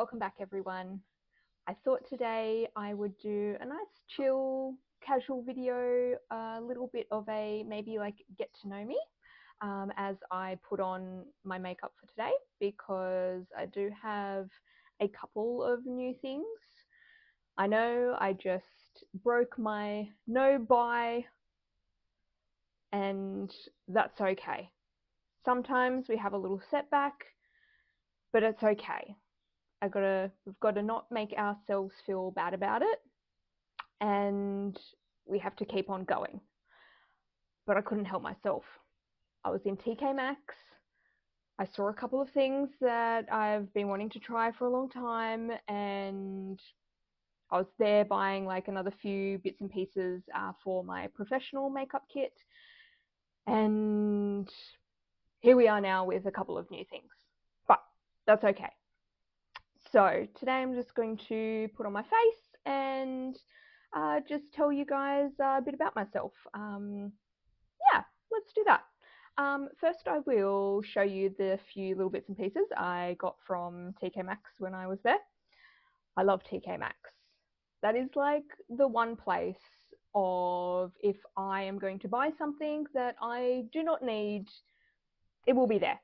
welcome back everyone. I thought today I would do a nice chill casual video, a little bit of a maybe like get to know me as I put on my makeup for today, because I do have a couple of new things. I know I just broke my no buy, and that's okay. Sometimes we have a little setback, but it's okay. We've got to not make ourselves feel bad about it, and we have to keep on going. But I couldn't help myself. I was in TK Maxx. I saw a couple of things that I've been wanting to try for a long time, and I was there buying like another few bits and pieces for my professional makeup kit. And here we are now with a couple of new things, but that's okay. So today I'm just going to put on my face and just tell you guys a bit about myself. Yeah, let's do that. First I will show you the few little bits and pieces I got from TK Maxx when I was there. I love TK Maxx. That is like the one place of, if I am going to buy something that I do not need, it will be there.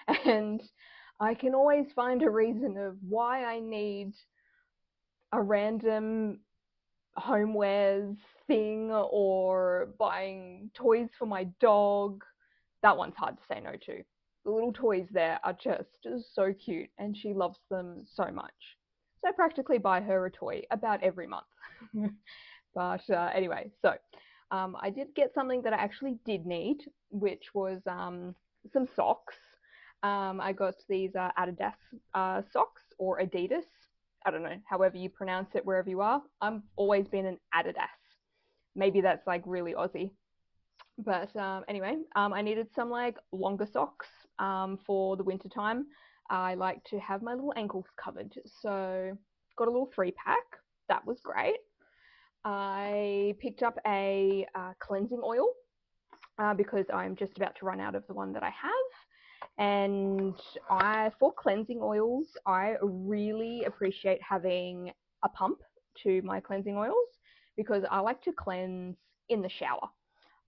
And I can always find a reason of why I need a random homewares thing or buying toys for my dog. That one's hard to say no to. The little toys there are just so cute, and she loves them so much. So I practically buy her a toy about every month. But anyway, so I did get something that I actually did need, which was some socks. I got these Adidas socks, or Adidas. I don't know, however you pronounce it wherever you are. I've always been an Adidas. Maybe that's like really Aussie. But anyway, I needed some like longer socks for the winter time. I like to have my little ankles covered. So got a little 3-pack. That was great. I picked up a cleansing oil because I'm just about to run out of the one that I have. And for cleansing oils, I really appreciate having a pump to my cleansing oils, because I like to cleanse in the shower.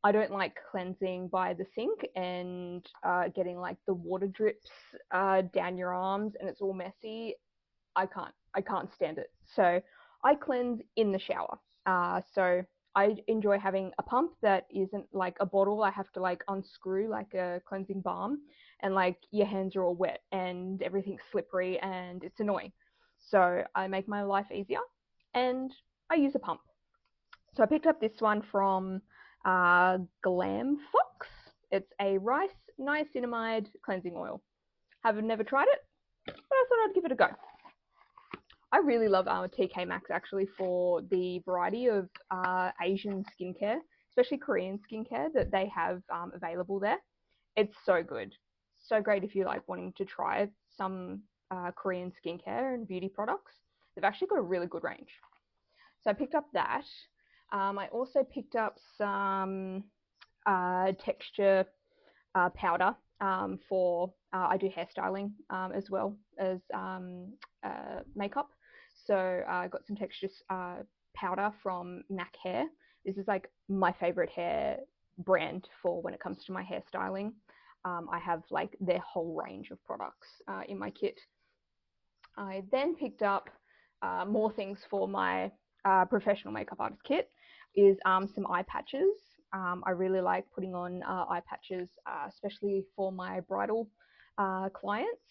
I don't like cleansing by the sink and getting like the water drips down your arms and it's all messy. I can't stand it. So I cleanse in the shower. So I enjoy having a pump that isn't like a bottle I have to like unscrew like a cleansing balm, and like your hands are all wet and everything's slippery and it's annoying. So I make my life easier and I use a pump. So I picked up this one from Glam Fox. It's a rice niacinamide cleansing oil. Have never tried it, but I thought I'd give it a go. I really love TK Maxx actually for the variety of Asian skincare, especially Korean skincare that they have available there. It's so good. So great if you're like wanting to try some Korean skincare and beauty products. They've actually got a really good range. So I picked up that. I also picked up some texture powder for, I do hairstyling as well as makeup. So I got some texture powder from MAC Hair. This is like my favorite hair brand for when it comes to my hairstyling. I have like their whole range of products in my kit. I then picked up more things for my professional makeup artist kit, is some eye patches. I really like putting on eye patches, especially for my bridal clients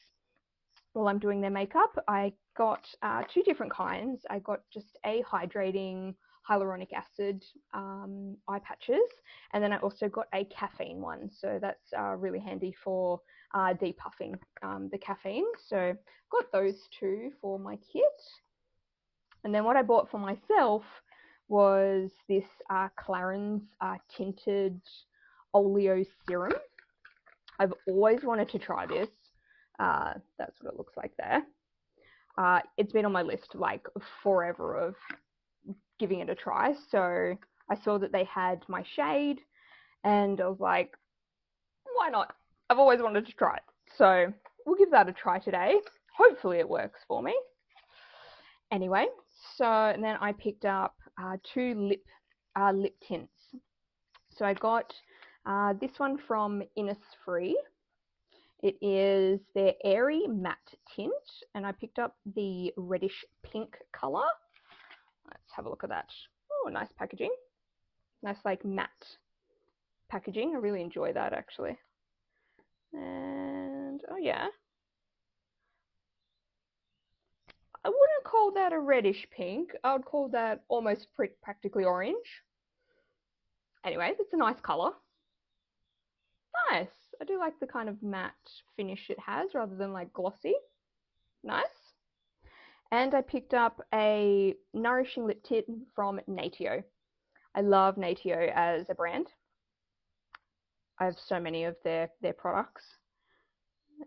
while I'm doing their makeup. I got 2 different kinds. I got just a hydrating hyaluronic acid eye patches, and then I also got a caffeine one. So that's really handy for depuffing the caffeine. So got those 2 for my kit. And then what I bought for myself was this Clarins tinted oleo serum. I've always wanted to try this. That's what it looks like there. It's been on my list like forever of giving it a try. So I saw that they had my shade and I was like, why not? I've always wanted to try it. So we'll give that a try today. hopefully it works for me. Anyway, so and then I picked up 2 lip tints. So I got this one from Innisfree. It is their Airy Matte Tint, and I picked up the reddish pink colour. Let's have a look at that. Oh, nice packaging. Nice like matte packaging. I really enjoy that actually. And oh yeah, I wouldn't call that a reddish pink. I would call that almost practically orange. Anyway, it's a nice colour. Nice. I do like the kind of matte finish it has rather than like glossy. Nice. And I picked up a nourishing lip tint from Natio. I love Natio as a brand. I have so many of their products.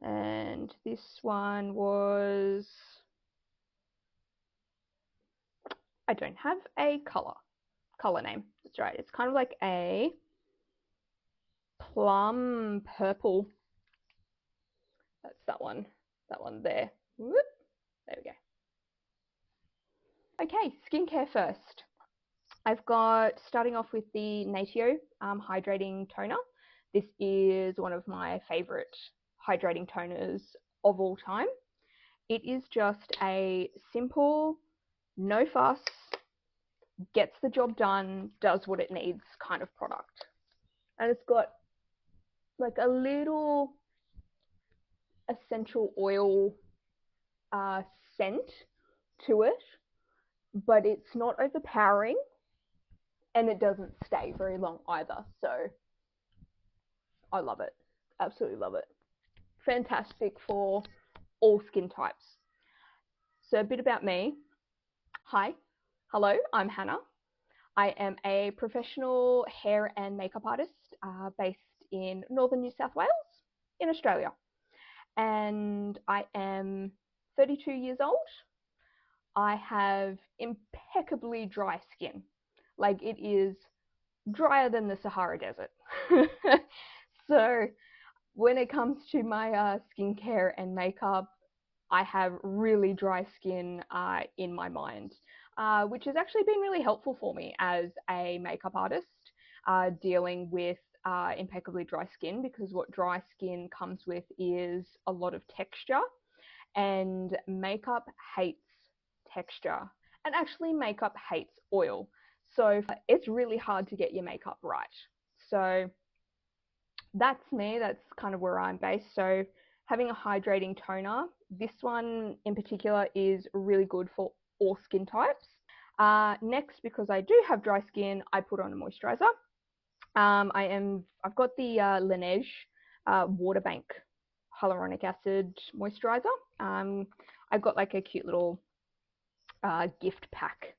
And this one was, I don't have a color name. That's right. It's kind of like a plum purple. That's that one there. Whoop. There we go. Okay, skincare first. I've got, starting off with the Natio hydrating toner. This is one of my favorite hydrating toners of all time. It is just a simple, no fuss, gets the job done, does what it needs kind of product. And it's got like a little essential oil scent to it, but it's not overpowering and it doesn't stay very long either. So I love it. Absolutely love it. Fantastic for all skin types. So a bit about me. Hi. Hello, I'm Hannah. I am a professional hair and makeup artist based in northern New South Wales in Australia. And I am 32 years old. I have impeccably dry skin. Like, it is drier than the Sahara Desert. So when it comes to my skincare and makeup, I have really dry skin in my mind, which has actually been really helpful for me as a makeup artist, dealing with impeccably dry skin, because what dry skin comes with is a lot of texture, and makeup hates texture, and actually makeup hates oil. So it's really hard to get your makeup right. So that's me. That's kind of where I'm based. So having a hydrating toner, this one in particular is really good for all skin types. Next, because I do have dry skin, I put on a moisturizer. I've got the Laneige Water Bank hyaluronic acid moisturizer. I've got like a cute little gift pack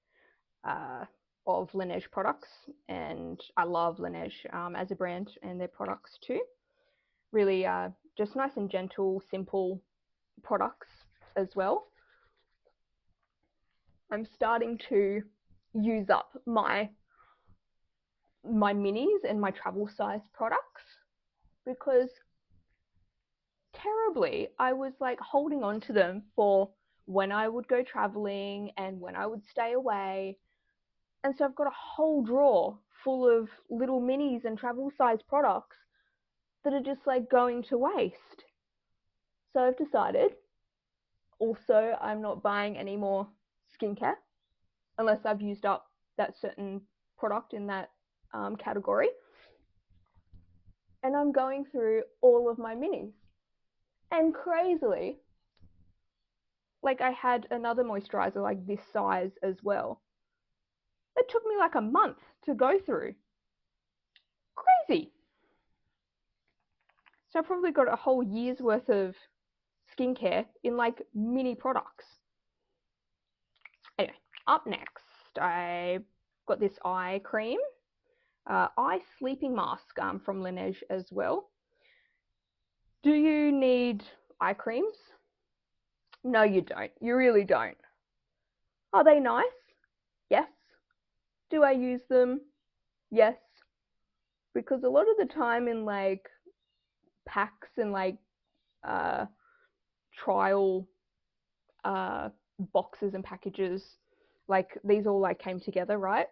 of Laneige products, and I love Laneige as a brand and their products too. Really just nice and gentle, simple products as well. I'm starting to use up my minis and my travel size products, because terribly I was like holding on to them for when I would go traveling and when I would stay away. And so I've got a whole drawer full of little minis and travel size products that are just like going to waste. So I've decided also I'm not buying any more skincare unless I've used up that certain product in that category. And I'm going through all of my minis. And crazily, like, I had another moisturizer like this size as well. It took me like a month to go through. Crazy. So I've probably got a whole year's worth of skincare in like mini products. Anyway, up next, I got this eye cream, eye sleeping mask from Laneige as well. Do you need eye creams? No, you don't. You really don't. Are they nice? Yes. Do I use them? Yes. Because a lot of the time in like packs and like trial boxes and packages. Like these all like came together, right?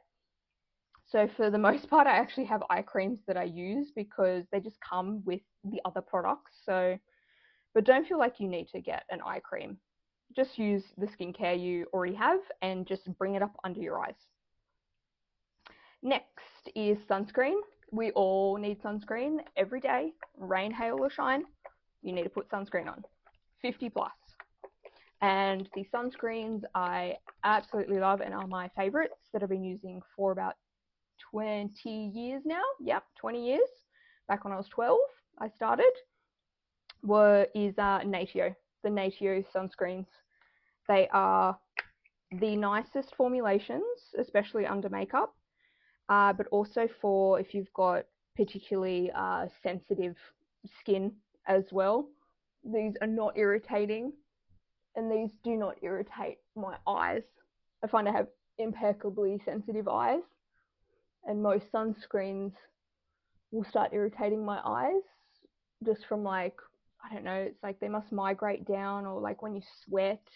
So for the most part, I actually have eye creams that I use because they just come with the other products. So, but don't feel like you need to get an eye cream. Just use the skincare you already have and just bring it up under your eyes. Next is sunscreen. We all need sunscreen every day, rain, hail, or shine. You need to put sunscreen on, 50 plus. And the sunscreens I absolutely love and are my favorites that I've been using for about 20 years now. Yep, 20 years. Back when I was 12, I started. Is Natio, the Natio sunscreens. They are the nicest formulations, especially under makeup, but also for if you've got particularly sensitive skin as well. These are not irritating, and these do not irritate my eyes. I find I have impeccably sensitive eyes, and most sunscreens will start irritating my eyes just from like, I don't know, it's like they must migrate down or like when you sweat,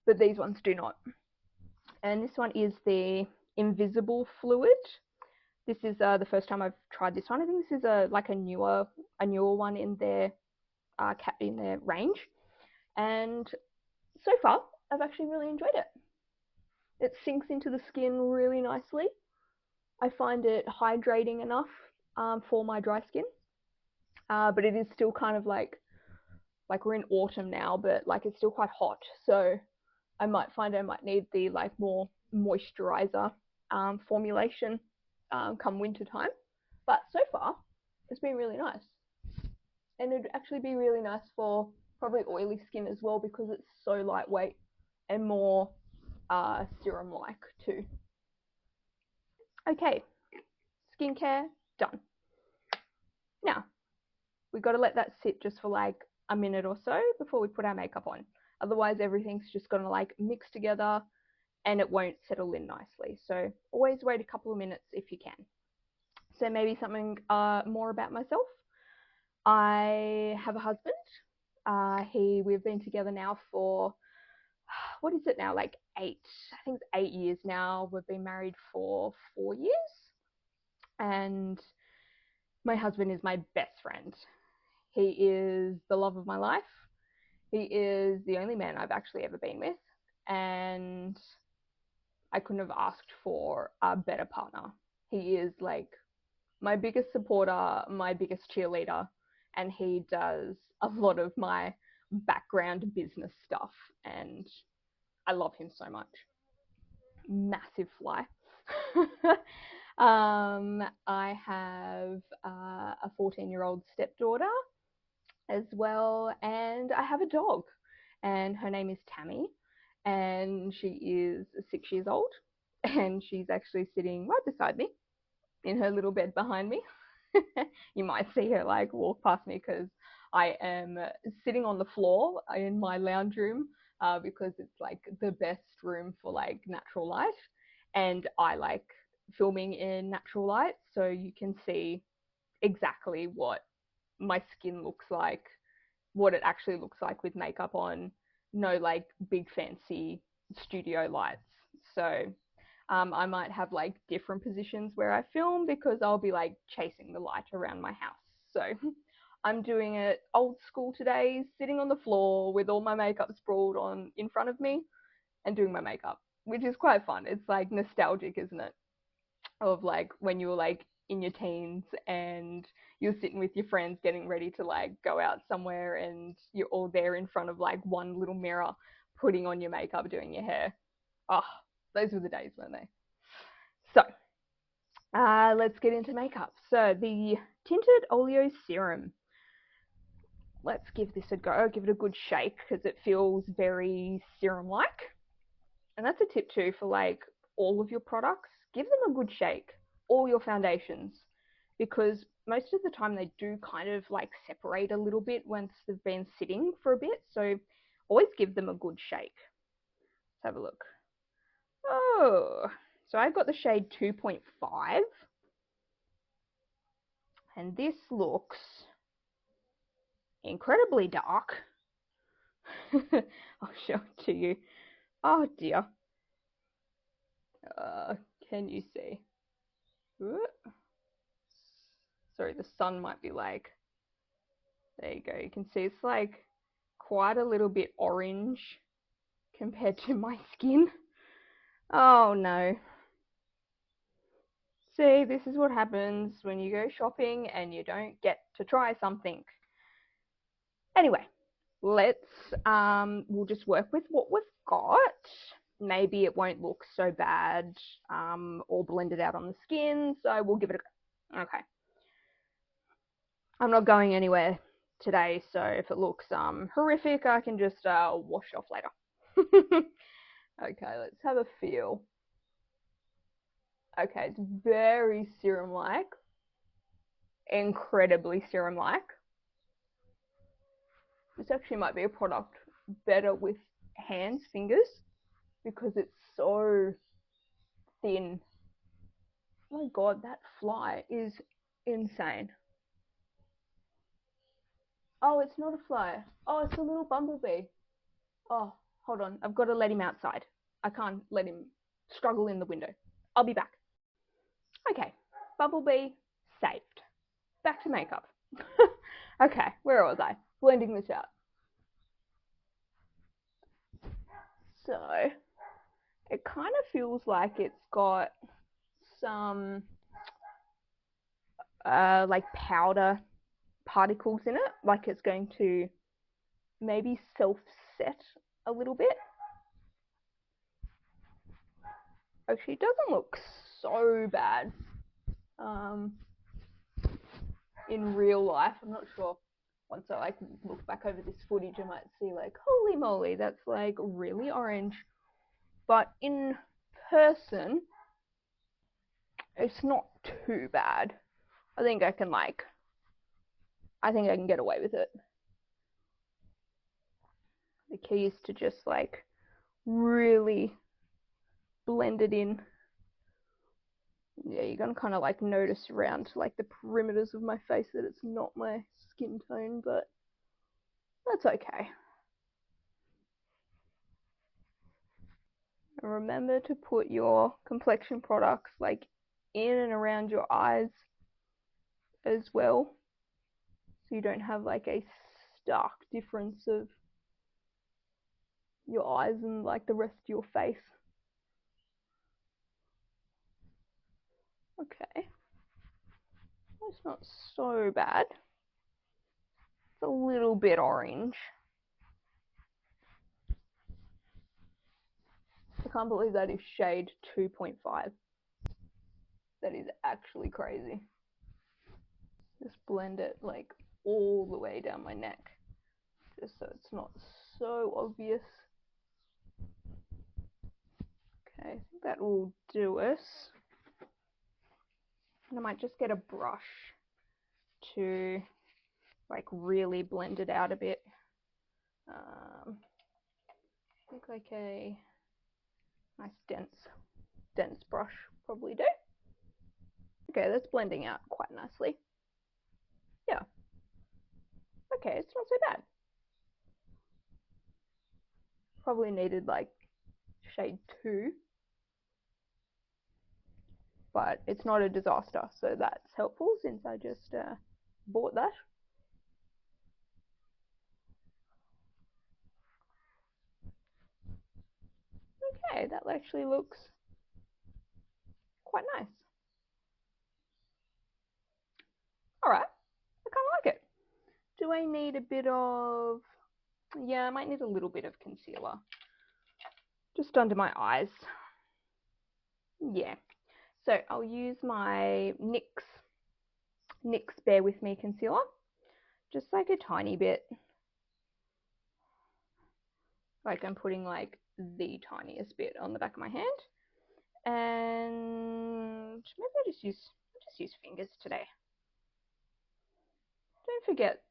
but these ones do not. And this one is the Invisible Fluid. This is the first time I've tried this one. I think this is a newer one in their range, and so far I've actually really enjoyed it. It sinks into the skin really nicely. I find it hydrating enough for my dry skin, but it is still kind of like we're in autumn now, but like it's still quite hot, so I might find I might need the like more moisturizer formulation come winter time. But so far, it's been really nice, and it'd actually be really nice for probably oily skin as well because it's so lightweight and more serum-like too. Okay, skincare done. Now we've got to let that sit just for like a minute or so before we put our makeup on. Otherwise, everything's just gonna like mix together and it won't settle in nicely. So always wait a couple of minutes if you can. So maybe something more about myself. I have a husband. We've been together now for, what is it now, like 8, I think it's 8 years now. We've been married for 4 years, and my husband is my best friend. He is the love of my life. He is the only man I've actually ever been with, and I couldn't have asked for a better partner. He is like my biggest supporter, my biggest cheerleader, and he does a lot of my background business stuff, and I love him so much. Massive fly. I have a 14-year-old stepdaughter as well, and I have a dog, and her name is Tammy, and she is 6 years old, and she's actually sitting right beside me in her little bed behind me. You might see her like walk past me because I am sitting on the floor in my lounge room because it's like the best room for like natural light, and I like filming in natural light, so you can see exactly what my skin looks like, what it actually looks like with makeup on, no like big fancy studio lights. So I might have like different positions where I film because I'll be like chasing the light around my house. So I'm doing it old school today, sitting on the floor with all my makeup sprawled on in front of me and doing my makeup, which is quite fun. It's like nostalgic, isn't it? Of like when you were like in your teens and you're sitting with your friends getting ready to like go out somewhere and you're all there in front of like one little mirror putting on your makeup, doing your hair. Oh, those were the days, weren't they? So let's get into makeup. So the Tinted Oleo Serum. Let's give this a go. Give it a good shake because it feels very serum-like. And that's a tip too for like all of your products. Give them a good shake. All your foundations, because most of the time they do kind of like separate a little bit once they've been sitting for a bit. So always give them a good shake. Let's have a look. Oh, so I've got the shade 2.5. And this looks incredibly dark I'll show it to you. Oh dear. Can you see? Sorry, the sun might be like, there you go. You can see it's like quite a little bit orange compared to my skin. Oh no. See, this is what happens when you go shopping and you don't get to try something. Anyway, we'll just work with what we've got. Maybe it won't look so bad all blended out on the skin, so we'll give it a go. Okay. I'm not going anywhere today, so if it looks horrific, I can just wash off later. Okay, let's have a feel. Okay, it's very serum-like, incredibly serum-like. This actually might be a product better with hands, fingers, because it's so thin. Oh my god, that fly is insane. Oh, it's not a fly. Oh, it's a little bumblebee. Oh, hold on. I've got to let him outside. I can't let him struggle in the window. I'll be back. Okay, bumblebee saved. Back to makeup. Okay, where was I? Blending this out. So, it kind of feels like it's got some like powder particles in it, like it's going to maybe self-set a little bit. Actually, it doesn't look so bad in real life. I'm not sure. Once I like look back over this footage, I might see like, holy moly, that's like really orange. But in person, it's not too bad. I think I can get away with it. The key is to just like really blend it in. Yeah, you're gonna kind of like notice around like the perimeters of my face that it's not my skin tone, but that's okay. And remember to put your complexion products like in and around your eyes as well, so you don't have like a stark difference of your eyes and like the rest of your face. Okay, that's not so bad. It's a little bit orange. I can't believe that is shade 2.5. That is actually crazy. Just blend it like all the way down my neck, just so it's not so obvious. Okay, I think that will do us. And I might just get a brush to like really blend it out a bit. I think like a nice dense brush probably do. Okay, that's blending out quite nicely. Yeah. Okay, it's not so bad. Probably needed like shade 2, but it's not a disaster, so that's helpful since I just bought that. Okay, that actually looks quite nice. All right, I kind of like it. Do I need a bit of, yeah, I might need a little bit of concealer. Just under my eyes. Yeah. So I'll use my NYX Bear With Me concealer. Just like a tiny bit. Like I'm putting like the tiniest bit on the back of my hand. And maybe I'll just use fingers today. Don't forget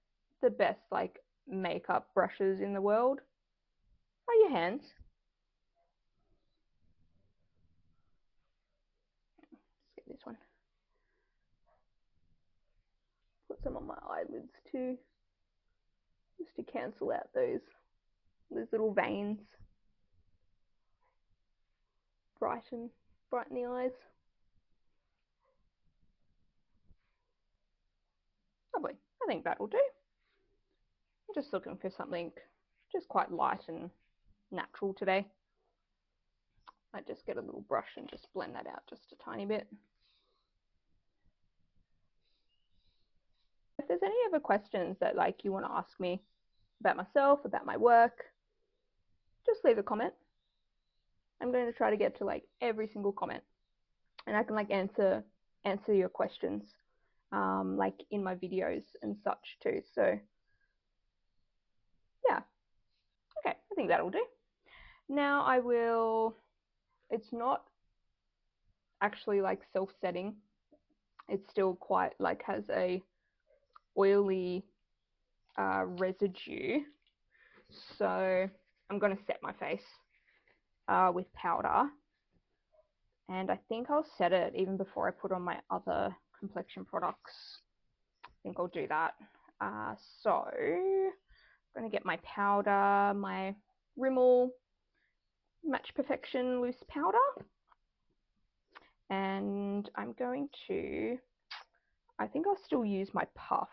the best like makeup brushes in the world are your hands. Let's get this one. Put some on my eyelids too, just to cancel out those Those little veins brighten the eyes. Lovely. I think that'll do. I'm just looking for something just quite light and natural today. I just get a little brush and just blend that out just a tiny bit. If there's any other questions that you want to ask me about myself, about my work, just leave a comment. I'm going to try to get to every single comment, and I can answer your questions in my videos and such too. So yeah, okay, I think that'll do. Now I will, it's not actually self-setting. It's still quite has a oily residue. So I'm going to set my face with powder. And I think I'll set it even before I put on my other complexion products. I think I'll do that. So I'm going to get my powder, my Rimmel Match Perfection loose powder. And I'm going to, I think I'll still use my puff.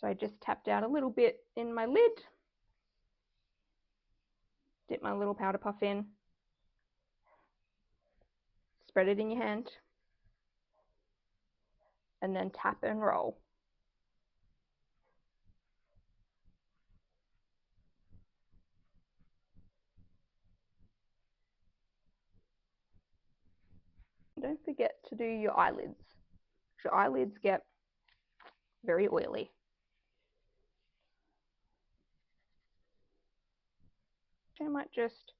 So I just tapped out a little bit in my lid, dip my little powder puff in, spread it in your hand, and then tap and roll. Don't forget to do your eyelids. Your eyelids get very oily. So I might just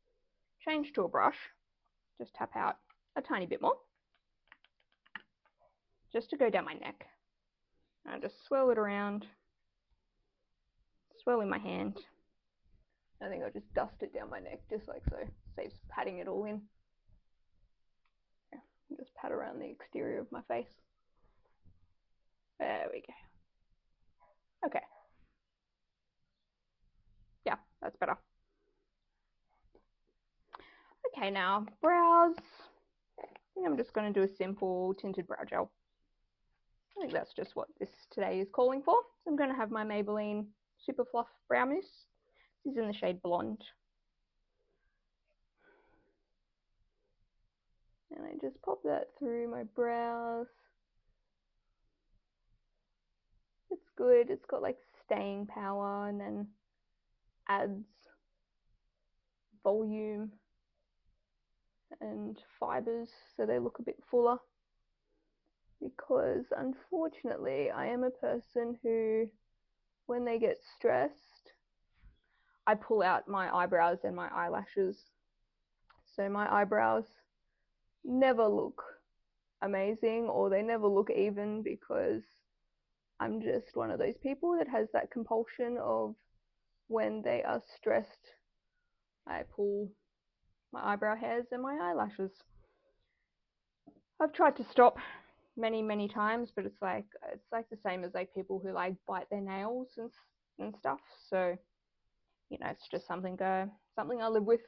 change to a brush, just tap out a tiny bit more, just to go down my neck. And just swirl it around, swirl in my hand. I think I'll just dust it down my neck, just like so. Saves patting it all in. Just pat around the exterior of my face. There we go. Okay. Yeah, that's better. Okay, now brows. I think I'm just going to do a simple tinted brow gel. I think that's just what this today is calling for. So I'm going to have my Maybelline Super Fluff Brow Mousse. This is in the shade Blonde. And I just pop that through my brows. It's good. It's got staying power and then adds volume and fibers so they look a bit fuller. Because unfortunately, I am a person who, when they get stressed, I pull out my eyebrows and my eyelashes. So my eyebrows never look amazing, or they never look even, because I'm just one of those people that has that compulsion of, when they are stressed, I pull my eyebrow hairs and my eyelashes. I've tried to stop many times, but it's the same as people who bite their nails and stuff. So it's just something I live with,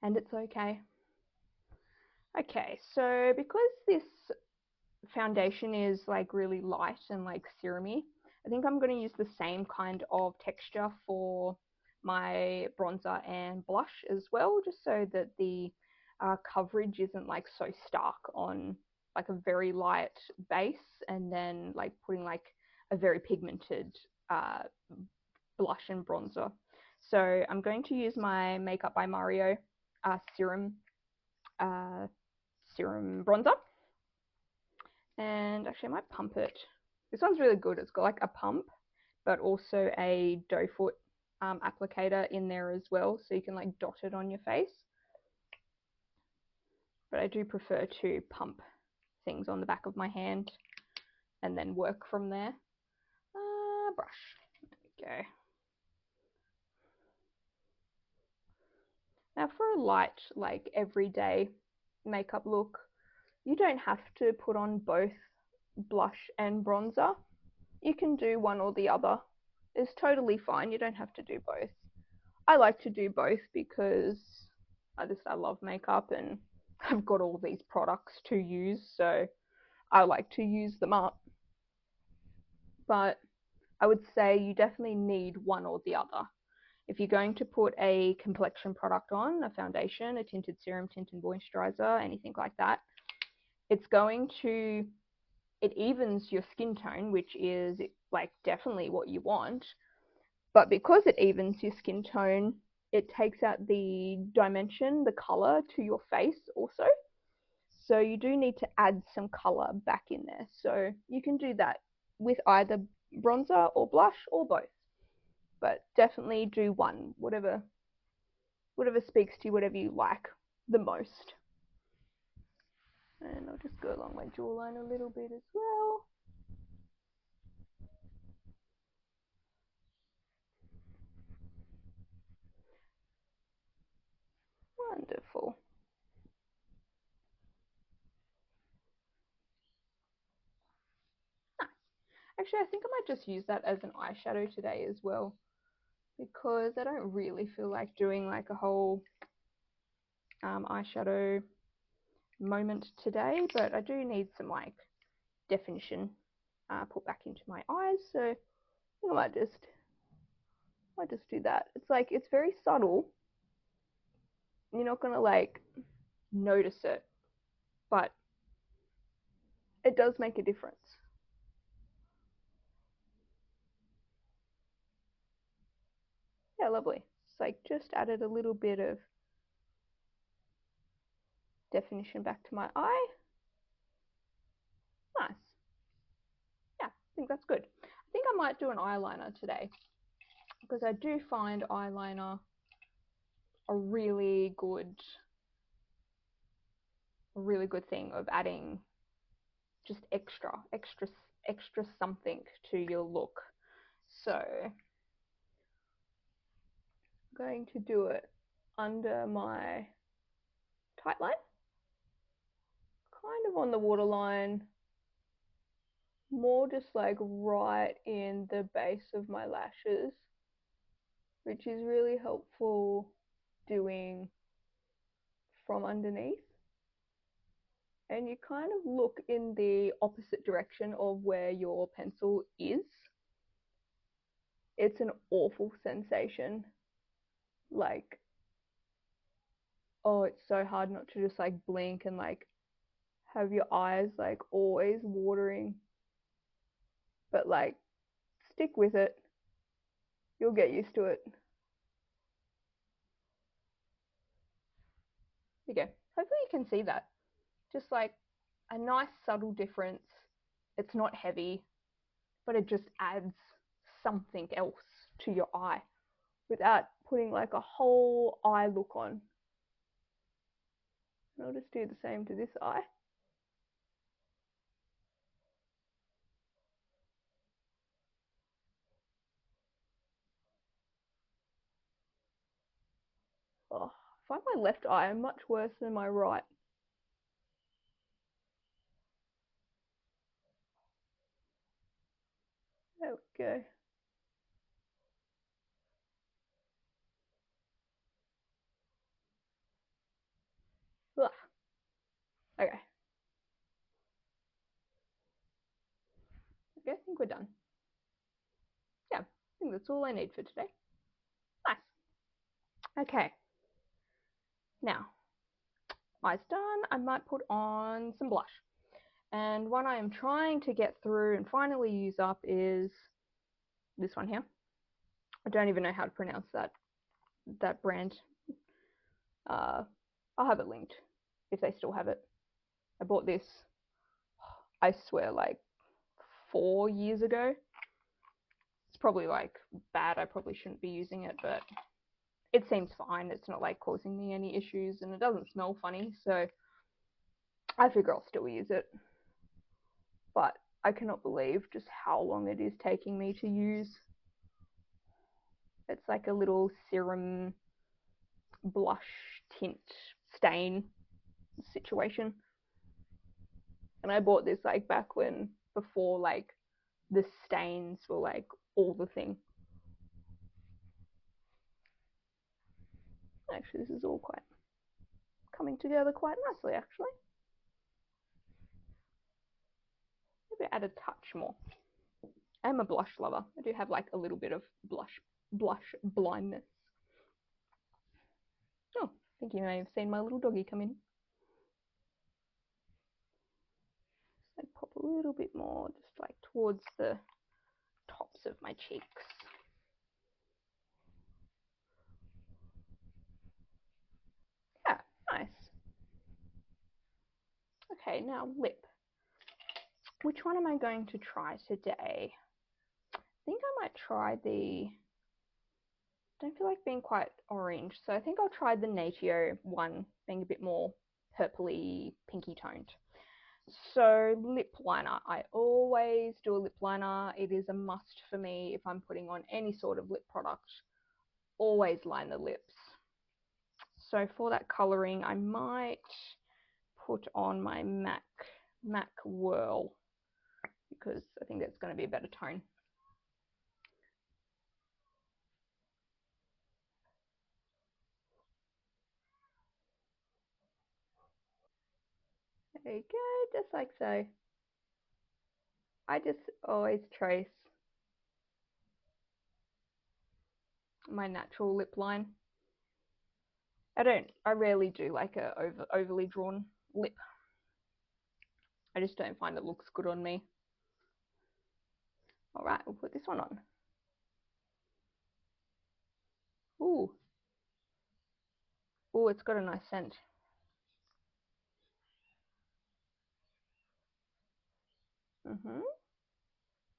and it's okay. Okay, so because this foundation is really light and serumy, I think I'm going to use the same kind of texture for my bronzer and blush as well, just so that the coverage isn't so stark on a very light base, and then putting a very pigmented blush and bronzer. So I'm going to use my Makeup by Mario serum bronzer. And actually I might pump it. This one's really good. It's got a pump, but also a doe foot applicator in there as well, so you can dot it on your face. But I do prefer to pump things on the back of my hand and then work from there. Brush. There we go. Now for a light, everyday makeup look, you don't have to put on both blush and bronzer. You can do one or the other. is totally fine. You don't have to do both. I like to do both because I love makeup and I've got all these products to use, so I like to use them up. But I would say you definitely need one or the other. If you're going to put a complexion product on, a foundation, a tinted serum, tinted moisturizer, anything like that, it's going to, it evens your skin tone, which is like definitely what you want. But because it evens your skin tone, it takes out the dimension, the color to your face also. So you do need to add some color back in there. So you can do that with either bronzer or blush or both. But definitely do one, whatever speaks to you, whatever you like the most. And I'll just go along my jawline a little bit as well. Wonderful. Actually, I think I might just use that as an eyeshadow today as well, because I don't really feel like doing like a whole eyeshadow moment today, but I do need some like definition put back into my eyes, so I think I might just do that. It's like, it's very subtle. You're not gonna like notice it, but it does make a difference. Yeah, lovely. It's like just added a little bit of definition back to my eye. Nice. Yeah, I think that's good. I think I might do an eyeliner today, because I do find eyeliner a really good thing of adding just extra something to your look. So I'm going to do it under my tight line, kind of on the waterline, more just like right in the base of my lashes, which is really helpful doing from underneath. And you kind of look in the opposite direction of where your pencil is. It's an awful sensation. Like, oh, it's so hard not to just like blink and like have your eyes like always watering. But like, stick with it. You'll get used to it. There you go. Hopefully you can see that. Just like a nice subtle difference. It's not heavy, but it just adds something else to your eye without putting like a whole eye look on. And I'll just do the same to this eye. Oh, I find my left eye much worse than my right. There we go. Ugh. Okay. Okay, I think we're done. Yeah, I think that's all I need for today. Nice. Okay. Now, eyes done. I might put on some blush. And one I am trying to get through and finally use up is this one here. I don't even know how to pronounce that brand. I'll have it linked if they still have it. I bought this, I swear, like 4 years ago. It's probably like bad. I probably shouldn't be using it, but it seems fine. It's not like causing me any issues, and it doesn't smell funny, so I figure I'll still use it. But I cannot believe just how long it is taking me to use. It's like a little serum blush tint stain situation. And I bought this like back when, before like the stains were like all the thing. Actually, this is all quite coming together quite nicely, actually. Maybe add a touch more. I'm a blush lover. I do have like a little bit of blush blindness. Oh, I think you may have seen my little doggy come in. So pop a little bit more, just like towards the tops of my cheeks. Yeah, nice. Okay, now lip. Which one am I going to try today? I think I might try the, don't feel like being quite orange, so I think I'll try the Natio one, being a bit more purpley, pinky toned. So lip liner, I always do a lip liner. It is a must for me if I'm putting on any sort of lip product. Always line the lips. So for that colouring, I might put on my MAC Whirl, because I think that's going to be a better tone. There you go, just like so. I just always trace my natural lip line. I rarely do like a overly drawn lip. I just don't find it looks good on me. All right, we'll put this one on. Ooh. Ooh, it's got a nice scent.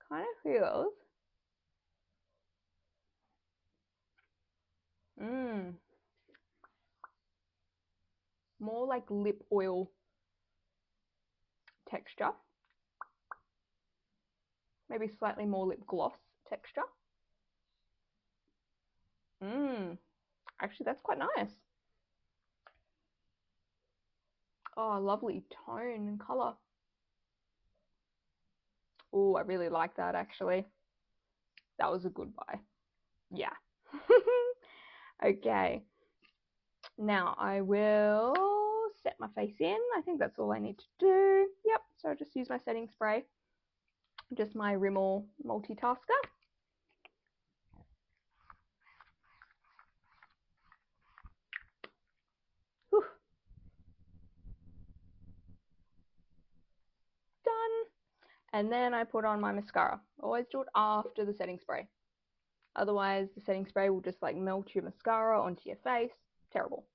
Kind of feels. More like lip oil texture. Maybe slightly more lip gloss texture. Actually, that's quite nice. Oh, lovely tone and color. Oh, I really like that, actually. That was a good buy. Yeah. Okay. Now I will set my face in. I think that's all I need to do. Yep. So I'll just use my setting spray. Just my Rimmel multitasker. Whew. Done. And then I put on my mascara. Always do it after the setting spray. Otherwise, the setting spray will just like melt your mascara onto your face. Terrible.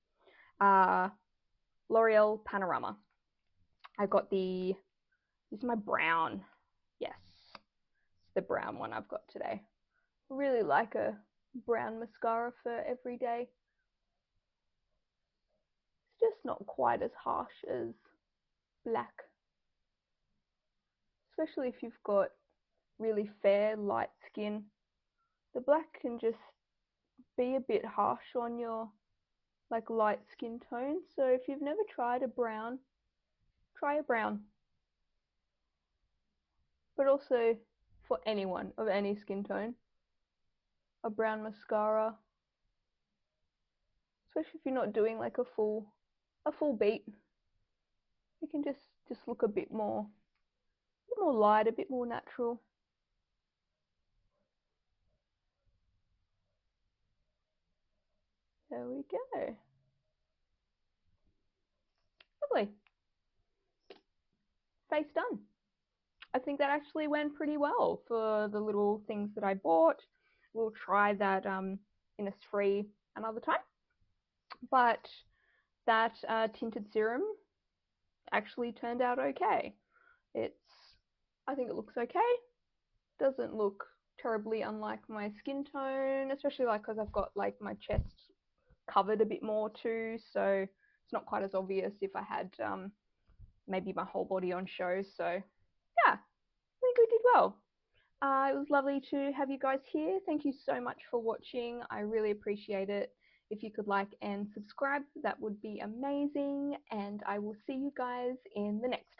L'Oreal Panorama. I got this is my brown. Yes, it's the brown one I've got today. I really like a brown mascara for every day. It's just not quite as harsh as black. Especially if you've got really fair, light skin. The black can just be a bit harsh on your like light skin tone. So if you've never tried a brown, try a brown. But also for anyone of any skin tone, a brown mascara, especially if you're not doing like a full beat, it can just look a bit more light, a bit more natural. There we go. Lovely. Face done. I think that actually went pretty well for the little things that I bought. We'll try that Innisfree another time. But that tinted serum actually turned out okay. I think it looks okay. Doesn't look terribly unlike my skin tone, especially like because I've got like my chest covered a bit more too, so it's not quite as obvious if I had maybe my whole body on show. So yeah, I think we did well. It was lovely to have you guys here. Thank you so much for watching. I really appreciate it. If you could like and subscribe, that would be amazing. And I will see you guys in the next